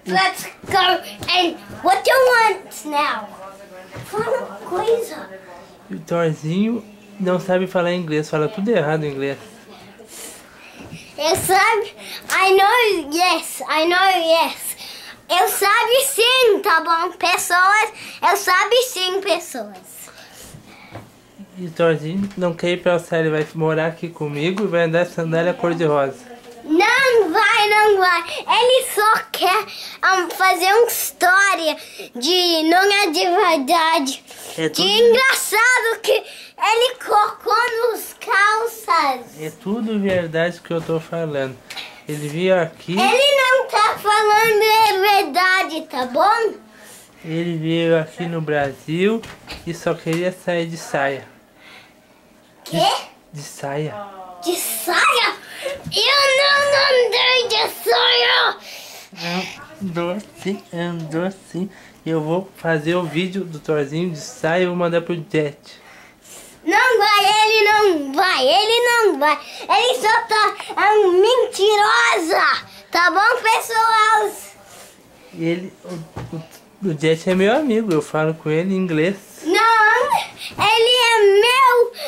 Let's go. And what do you want now? Fala uma coisa. O Thorzinho não sabe falar inglês, fala tudo errado em inglês. Eu sabe? I know yes. Eu sabe sim, tá bom? Pessoas, eu sabe sim, pessoas. E o Thorzinho não quer ir pra Austrália, ele vai morar aqui comigo e vai andar de sandália cor-de-rosa. Não vai. Ele só quer fazer uma história de não é de verdade. É de engraçado que ele colocou nos calças. É tudo verdade que eu tô falando. Ele veio aqui. Ele não tá falando é verdade, tá bom? Ele veio aqui no Brasil e só queria sair de saia. Quê? De saia. De saia? Eu não andei de saia! Andou sim. Eu vou fazer o vídeo do Thorzinho de saia e vou mandar pro Jet. Não vai. Ele só tá mentirosa. Tá bom, pessoal? Ele, o Jet é meu amigo, eu falo com ele em inglês. Não, ele é meu